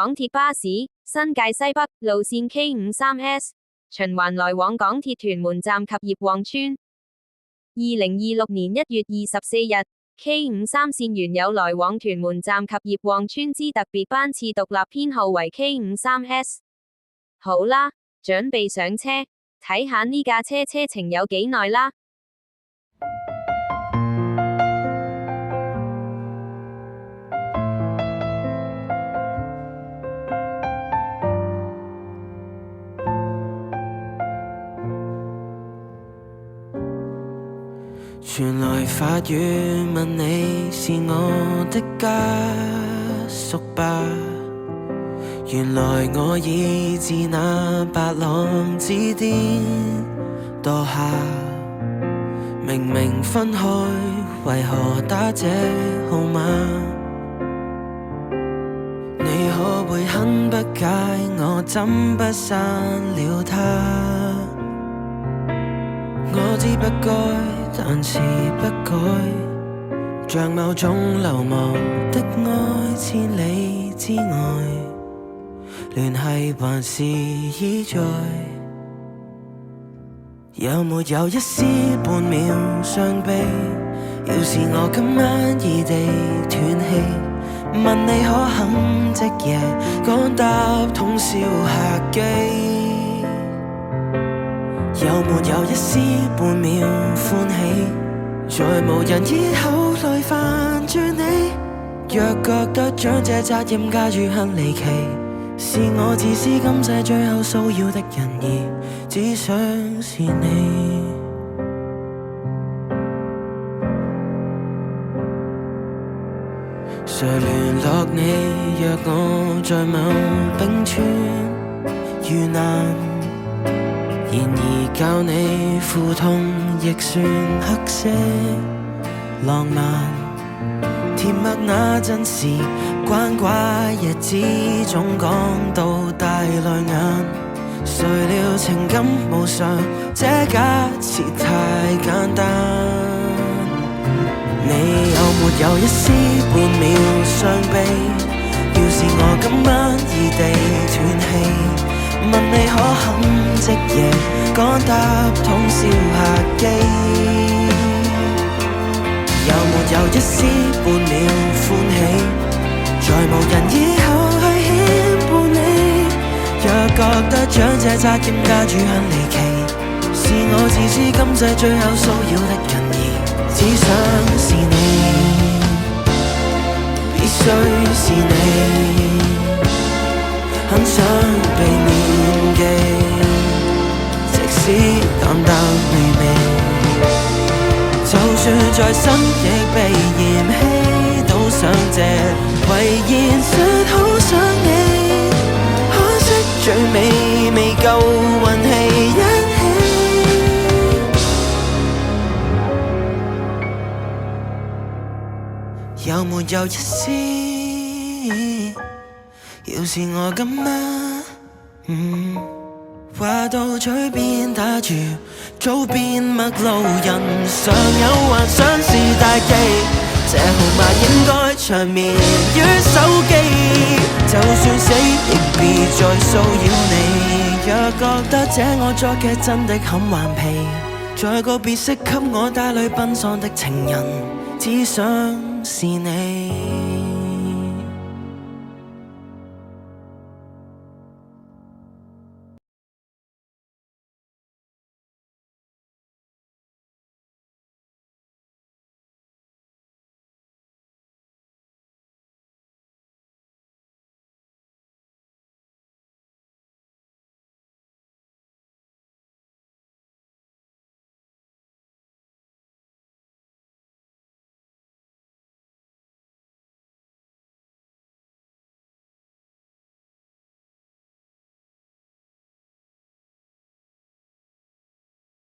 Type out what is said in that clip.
港鐵巴士新界西北路線 K53S 循環來往港鐵屯門站及葉旺村。2026年1月24日 ，K53 線原有來往屯門站及葉旺村之特別班次獨立編號為 K53S。好啦，準備上車，睇下呢架車車程有幾耐啦。傳來法語問你是我的家屬吧，原來我已自那白浪之巔墮下，明明分開，為何打這號碼？你可會很不解我怎不刪了他？我知不該，但是不改，像某種流亡的愛，千里之外，聯繫還是依在。有沒有一絲半秒傷悲？要是我今晚異地斷氣，問你可肯即夜趕搭通宵客機？有沒有一絲半秒歡喜？在無人以後來煩住你，若覺得將這責任加諸很離奇，是我自私今世最後騷擾的人兒，只想是你。誰聯絡你？若我在某冰川遇難，然而教你苦痛亦算黑色浪漫，甜蜜那陣時關懷日子總講到大淚眼，誰料情感無常，這假設太簡單。你有沒有一絲半秒傷悲？要是我今晚異地斷氣，問你可肯即夜趕搭通宵客機？有沒有一絲半秒歡喜？在無人以後去牽絆你，若覺得將這責任加諸很離奇，是我自私今世最後騷擾的人兒，只想是你，必須是你，很想避免記，即使淡淡微微，就算再新亦被嫌棄，都想借遺言說好想你，可惜最尾未夠運氣一起。有沒有一絲？要是我今晚話到嘴邊打住，早變陌路人，常有幻想是大忌，這號碼應該長眠於手機，就算死亦別再騷擾你。若覺得這惡作劇真的很頑皮，在告別式給我帶淚奔喪的情人，只想是你。